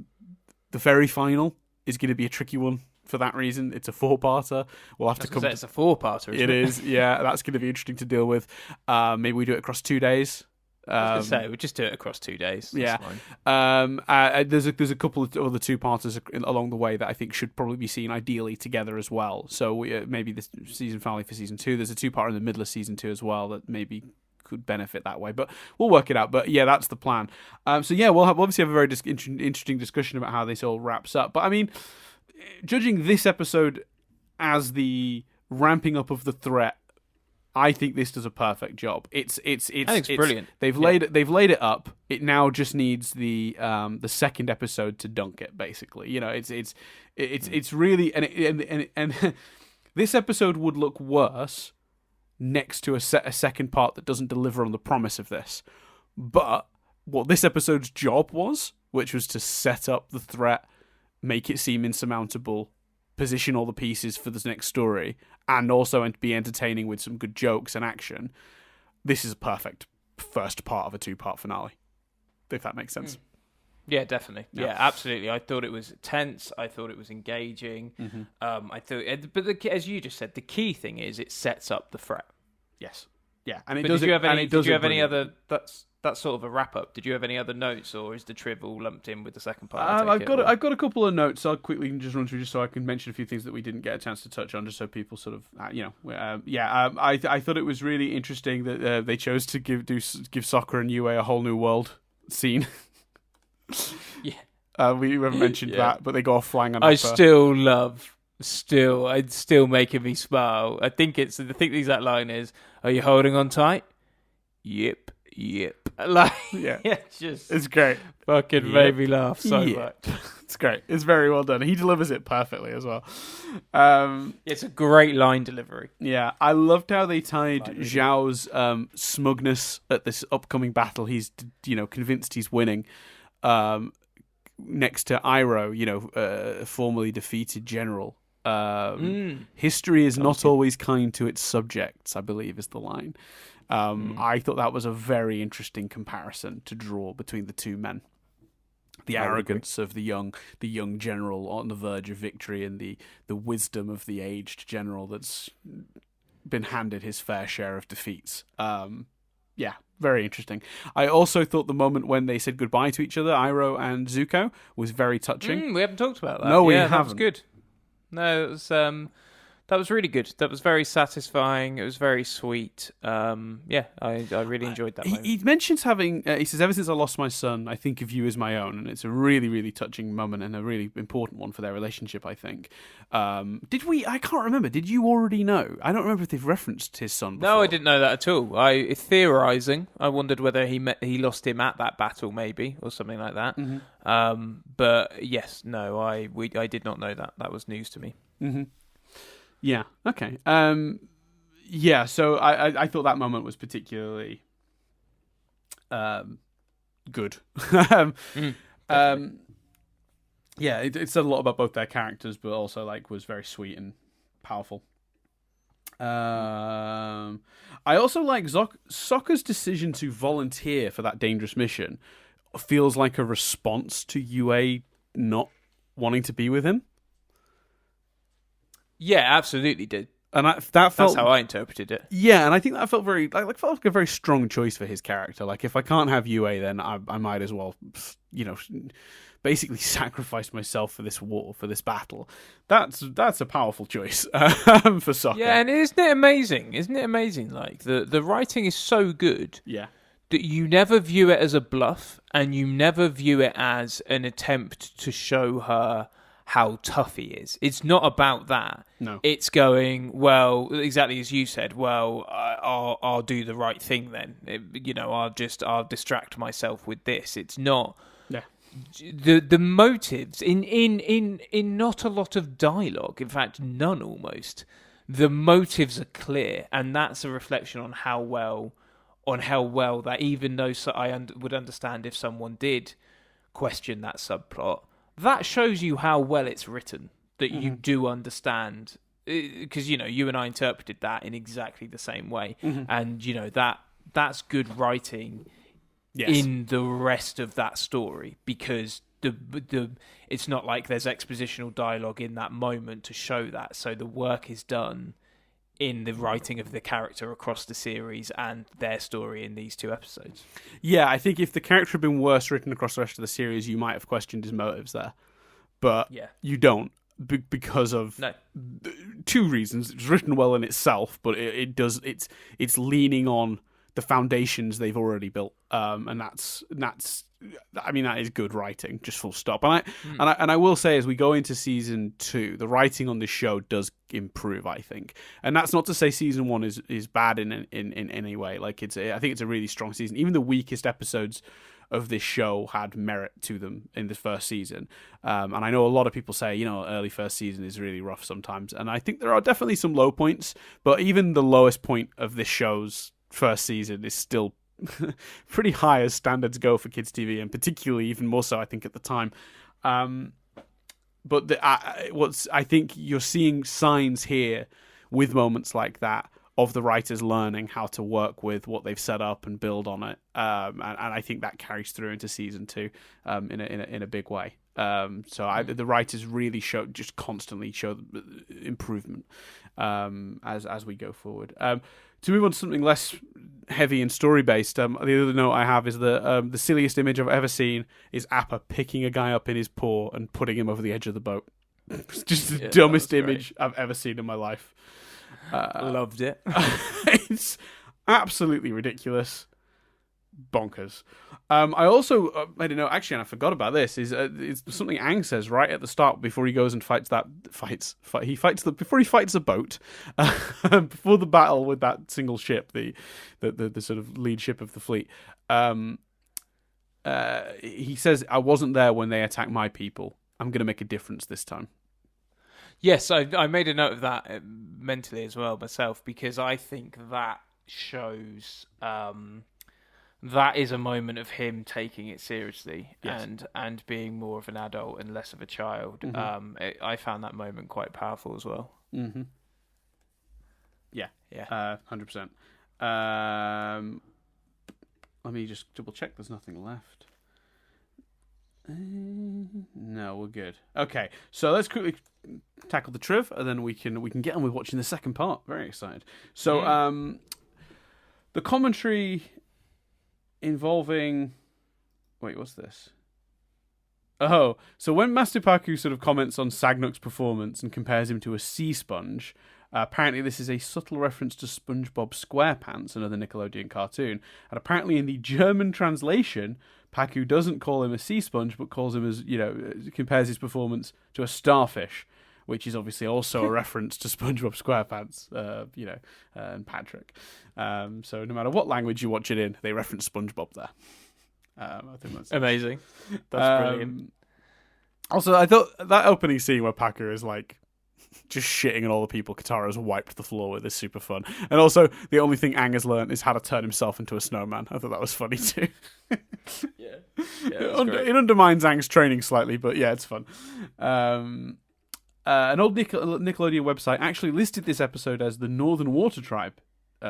the very final is going to be a tricky one for that reason. It's a 4-parter. We'll have to come. It's a 4-parter. It is. Yeah, that's going to be interesting to deal with. Maybe we do it across 2 days. I was gonna say, we'll just do it across 2 days. That's fine. There's a couple of other two-parters along the way that I think should probably be seen ideally together as well. So maybe this season finale for season 2. There's a two-parter in the middle of season 2 as well that maybe could benefit that way, but we'll work it out. But yeah, that's the plan. We'll obviously have a very interesting discussion about how this all wraps up. But I mean, judging this episode as the ramping up of the threat, I think this does a perfect job. I think it's brilliant. They've laid it up. It now just needs the second episode to dunk it. Basically, it's really and this episode would look worse next to a second part that doesn't deliver on the promise of this. But what this episode's job was, which was to set up the threat, make it seem insurmountable, position all the pieces for this next story, and also be entertaining with some good jokes and action. This is a perfect first part of a two-part finale, if that makes sense. Yeah, definitely. Yeah, absolutely. I thought it was tense. I thought it was engaging. I thought, but as you just said, the key thing is it sets up the threat. Yes. Yeah, and did you have any other? That's sort of a wrap up. Did you have any other notes, or is the triv all lumped in with the second part? I've got a couple of notes. I'll quickly just run through just so I can mention a few things that we didn't get a chance to touch on, just so people sort of I thought it was really interesting that they chose to give Sokka and Yue a whole new world scene. Yeah. We haven't mentioned that, but they go off flying on. It's still making me smile. I think the exact line is, "Are you holding on tight?" Yep. Like, it's great. Fucking made me laugh so much. It's great. It's very well done. He delivers it perfectly as well. It's a great line delivery. Yeah, I loved how they tied Zhao's smugness at this upcoming battle. He's convinced he's winning. Next to Iroh, formerly defeated general. History is not always kind to its subjects, I believe is the line. I thought that was a very interesting comparison to draw between the two men. The arrogance of the young general on the verge of victory, and the wisdom of the aged general that's been handed his fair share of defeats. Very interesting. I also thought the moment when they said goodbye to each other, Iroh and Zuko, was very touching. We haven't talked about that. No, we haven't. That was good. No, it was that was really good. That was very satisfying. It was very sweet. I really enjoyed that moment. He mentions having. He says, "Ever since I lost my son, I think of you as my own," and it's a really, really touching moment and a really important one for their relationship, I think. Did we? I can't remember. Did you already know? I don't remember if they've referenced his son before. No, I didn't know that at all. Theorizing, I wondered whether he lost him at that battle, maybe, or something like that. But yes, no, I did not know that. That was news to me. Yeah. Okay. So I thought that moment was particularly good. It said a lot about both their characters, but also was very sweet and powerful. I also like Sokka's decision to volunteer for that dangerous mission. Feels like a response to Yue not wanting to be with him. Yeah, absolutely did. And that's how I interpreted it. Yeah, and I think that felt felt like a very strong choice for his character. Like, if I can't have Yue, then I might as well, basically sacrifice myself for this war, for this battle. That's a powerful choice for Sokka. Yeah, and isn't it amazing? Like, the writing is so good. Yeah. That you never view it as a bluff, and you never view it as an attempt to show her how tough he is. It's not about that. No. It's going, well, exactly as you said, well, I'll do the right thing then. I'll distract myself with this. It's not... Yeah. The motives, in not a lot of dialogue, in fact, none almost, the motives are clear, and that's a reflection on how well that, even though I would understand if someone did question that subplot, that shows you how well it's written, that you do understand, because you and I interpreted that in exactly the same way, and that's good writing. Yes. In the rest of that story, because the it's not like there's expositional dialogue in that moment to show that, so the work is done in the writing of the character across the series and their story in these 2 episodes. Yeah, I think if the character had been worse written across the rest of the series, you might have questioned his motives there. But you don't, because of 2 reasons. It's written well in itself, but it's leaning on the foundations they've already built, and that's I mean, that is good writing, just full stop. And I will say, as we go into season 2, the writing on this show does improve, I think. And that's not to say season 1 is bad in any way. Like, I think it's a really strong season. Even the weakest episodes of this show had merit to them in the first season. And I know a lot of people say, early first season is really rough sometimes. And I think there are definitely some low points, but even the lowest point of this show's first season is still pretty high as standards go for kids TV, and particularly even more so, I think, at the time. But I think you're seeing signs here with moments like that of the writers learning how to work with what they've set up and build on it, and I think that carries through into season 2 in a big way. The writers really constantly show improvement as we go forward. To move on to something less heavy and story based, the other note I have is the silliest image I've ever seen is Appa picking a guy up in his paw and putting him over the edge of the boat. It's just the dumbest image I've ever seen in my life. Loved it. It's absolutely ridiculous. Bonkers. I also I don't know. Actually, and I forgot about this. It's something Aang says right at the start before he goes and before he fights the boat before the battle with that single ship, the sort of lead ship of the fleet. He says, "I wasn't there when they attacked my people. I'm going to make a difference this time." Yes, I made a note of that mentally as well myself, because I think that shows. That is a moment of him taking it seriously, yes, and being more of an adult and less of a child. Mm-hmm. I found that moment quite powerful as well. Mm-hmm. Yeah, 100%. Let me just double check. There's nothing left. No, we're good. Okay, so let's quickly tackle the triv, and then we can get on with watching the second part. Very excited. So, the commentary involving... Wait, what's this? Oh, so when Master Paku sort of comments on Sagnuk's performance and compares him to a sea sponge, apparently this is a subtle reference to SpongeBob SquarePants, another Nickelodeon cartoon. And apparently in the German translation, Paku doesn't call him a sea sponge, but calls him as, compares his performance to a starfish, which is obviously also a reference to SpongeBob SquarePants, and Patrick. So no matter what language you watch it in, they reference SpongeBob there. I think that's amazing. That's brilliant. Also, I thought that opening scene where Paku is like just shitting on all the people Katara's wiped the floor with is super fun. And also, the only thing Aang has learned is how to turn himself into a snowman. I thought that was funny too. Yeah, it undermines Aang's training slightly, but yeah, it's fun. An old Nickelodeon website actually listed this episode as the Northern Water Tribe,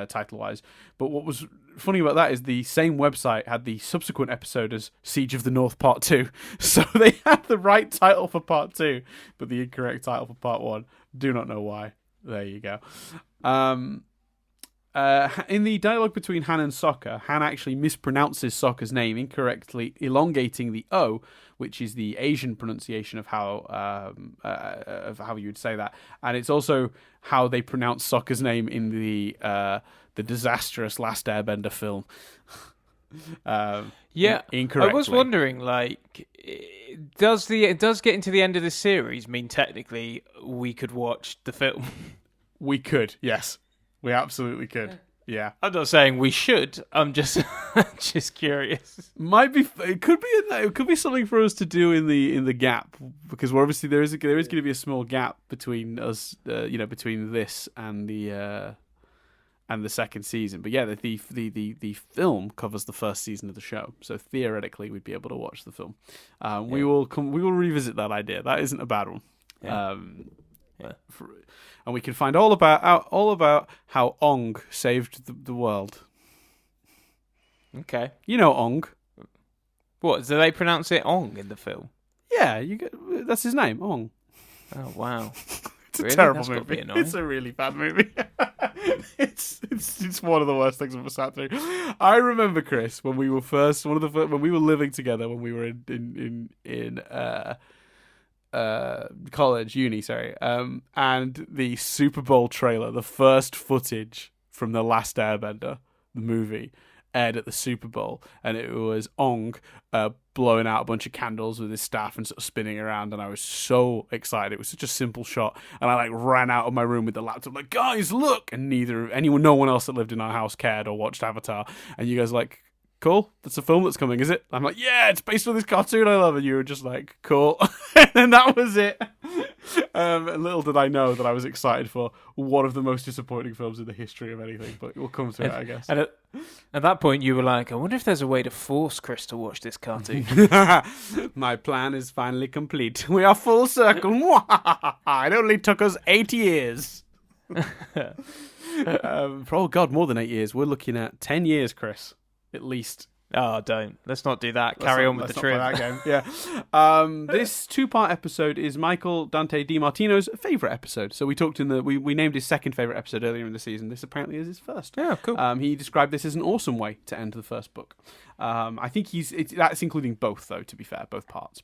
title-wise. But what was funny about that is the same website had the subsequent episode as Siege of the North Part 2. So they had the right title for Part 2, but the incorrect title for Part 1. Do not know why. There you go. In the dialogue between Han and Sokka, Han actually mispronounces Sokka's name incorrectly, elongating the O, which is the Asian pronunciation of how you would say that, and it's also how they pronounce Sokka's name in the disastrous Last Airbender film. Incorrectly. I was wondering, does getting to the end of the series mean technically we could watch the film? We could, yes. We absolutely could. Yeah. I'm not saying we should. I'm just just curious. It could be something for us to do in the gap, because there is going to be a small gap between us, between this and the second season. But yeah, the film covers the first season of the show, so theoretically we'd be able to watch the film. We will revisit that idea. That isn't a bad one. Yeah. And we can find all about how Ong saved the world. Okay. You know Ong. What, do they pronounce it Ong in the film? Yeah, that's his name, Ong. Oh, wow. It's a terrible movie. It's a really bad movie. It's one of the worst things I've ever sat through. I remember, Chris, when we were when we were living together, when we were in uni, and the Super Bowl trailer, the first footage from The Last Airbender, the movie, aired at the Super Bowl, and it was Ong blowing out a bunch of candles with his staff and sort of spinning around, and I was so excited. It was such a simple shot, and I ran out of my room with the laptop like, guys, look! And no one else that lived in our house cared or watched Avatar, and you guys were like, cool, that's a film that's coming, is it? I'm like, yeah, it's based on this cartoon I love, and you were just like, cool. And that was it. Little did I know that I was excited for one of the most disappointing films in the history of anything, but we'll come to it, I guess. And at that point, you were like, I wonder if there's a way to force Chris to watch this cartoon. My plan is finally complete. We are full circle. It only took us 8 years. Oh, God, more than 8 years. We're looking at 10 years, Chris, at least. Oh, don't. Let's not do that. Carry on with the trip. Yeah. This 2-part episode is Michael Dante DiMartino's favourite episode. So we talked we named his second favourite episode earlier in the season. This apparently is his first. Yeah, cool. He described this as an awesome way to end the first book. I think that's including both, though, to be fair, both parts.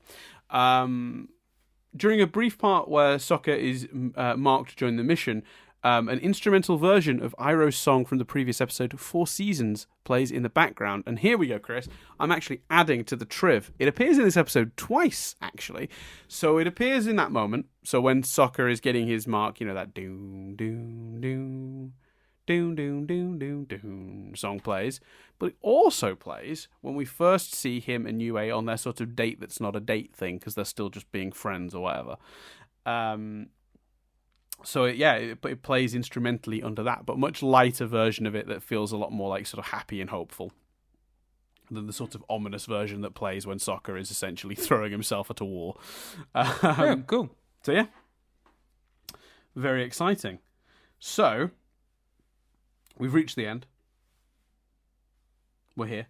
During a brief part where Sokka is marked to join the mission, an instrumental version of Iroh's song from the previous episode, 4 Seasons, plays in the background. And here we go, Chris. I'm actually adding to the triv. It appears in this episode twice, actually. So it appears in that moment. So when Sokka is getting his mark, that doom, doom, doom, doom, doom, doom, doom, doom song plays. But it also plays when we first see him and Yue on their sort of date that's not a date thing, because they're still just being friends or whatever. So it plays instrumentally under that, but much lighter version of it that feels a lot more like sort of happy and hopeful than the sort of ominous version that plays when Sokka is essentially throwing himself at a wall. Yeah, cool. So yeah, very exciting. So we've reached the end. We're here.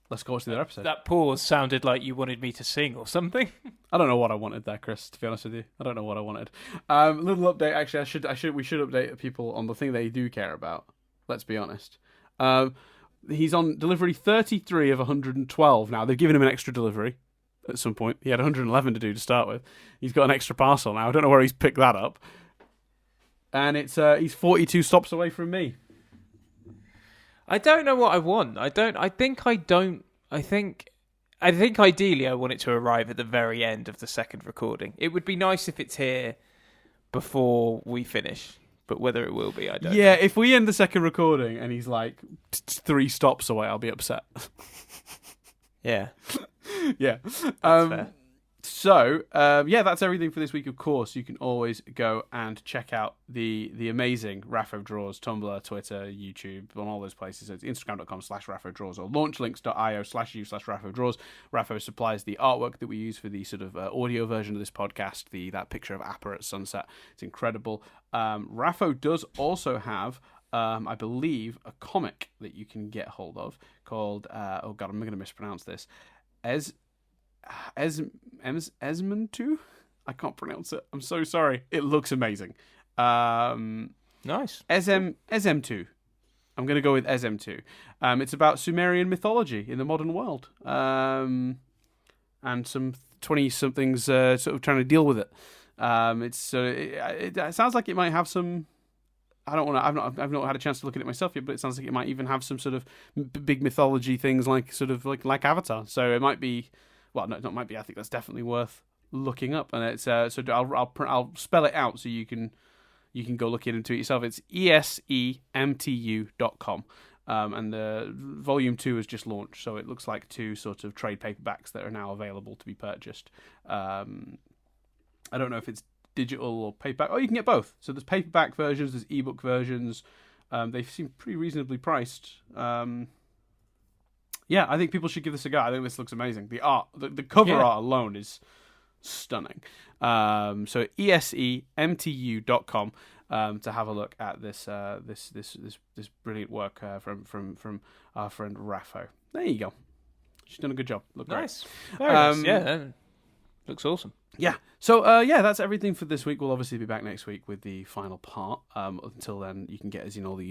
Let's go watch the other episode. That pause sounded like you wanted me to sing or something. I don't know what I wanted there, Chris, to be honest with you. I don't know what I wanted. Little update, actually, we should update people on the thing they do care about. Let's be honest. He's on delivery 33 of 112 now. They've given him an extra delivery at some point. He had 111 to do to start with. He's got an extra parcel now. I don't know where he's picked that up. And he's 42 stops away from me. I don't know what I want. I think ideally I want it to arrive at the very end of the second recording. It would be nice if it's here before we finish, but whether it will be, I don't know. Yeah, if we end the second recording and he's like 3 stops away, I'll be upset. Yeah. Yeah. That's fair. So, that's everything for this week, of course. You can always go and check out the amazing Raphodraws, Tumblr, Twitter, YouTube, on all those places. It's instagram.com/Raphodraws or launchlinks.io/u/Raphodraws. Rapho supplies the artwork that we use for the sort of audio version of this podcast, that picture of Appa at sunset. It's incredible. Rapho does also have, I believe, a comic that you can get hold of called, oh God, I'm going to mispronounce this, Esmontu? I can't pronounce it. I'm so sorry. It looks amazing. Nice. SM2. I'm going to go with SM2. It's about Sumerian mythology in the modern world. And some 20-somethings sort of trying to deal with it. It sounds like it might have some... I've not had a chance to look at it myself yet, but it sounds like it might even have some sort of big mythology things like Avatar. So it might be... Well, no, not might be. I think that's definitely worth looking up, and it's so I'll spell it out so you can go look into it yourself. It's esemtu.com, and the volume 2 has just launched, so it looks like 2 sort of trade paperbacks that are now available to be purchased. I don't know if it's digital or paperback. Oh, you can get both. So there's paperback versions, there's ebook versions. They seem pretty reasonably priced. Yeah, I think people should give this a go. I think this looks amazing. The art, the cover art alone is stunning. So esemtu.com to have a look at this brilliant work from our friend Rapho. There you go. She's done a good job. Look nice. Great. Very nice. Yeah. Looks awesome. Yeah. So, that's everything for this week. We'll obviously be back next week with the final part. Until then, you can get us in all the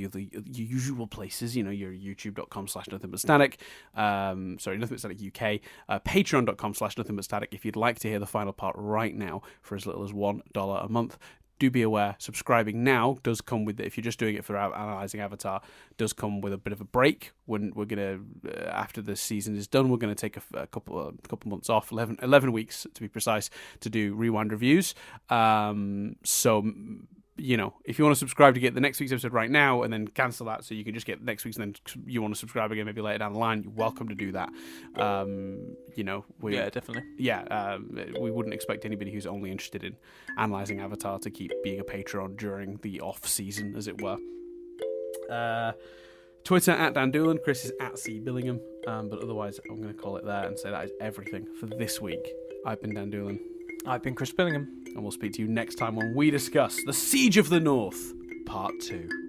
usual places, your youtube.com/nothingbutstatic. Nothingbutstatic UK. Patreon.com/nothingbutstatic if you'd like to hear the final part right now for as little as $1 a month. Do be aware, subscribing now does come with, if you're just doing it for Analysing Avatar, does come with a bit of a break. When we're going to, after the season is done, we're going to take a couple months off, 11 weeks to be precise, to do rewind reviews. If you want to subscribe to get the next week's episode right now and then cancel that so you can just get next week's and then you want to subscribe again maybe later down the line, you're welcome to do that. Definitely. We wouldn't expect anybody who's only interested in analysing Avatar to keep being a patron during the off-season, as it were. Twitter at Doolan, Chris is at Billingham, but otherwise I'm going to call it there and say that is everything for this week. I've been Dan Doolan. I've been Chris Billingham. And we'll speak to you next time when we discuss The Siege of the North, Part 2.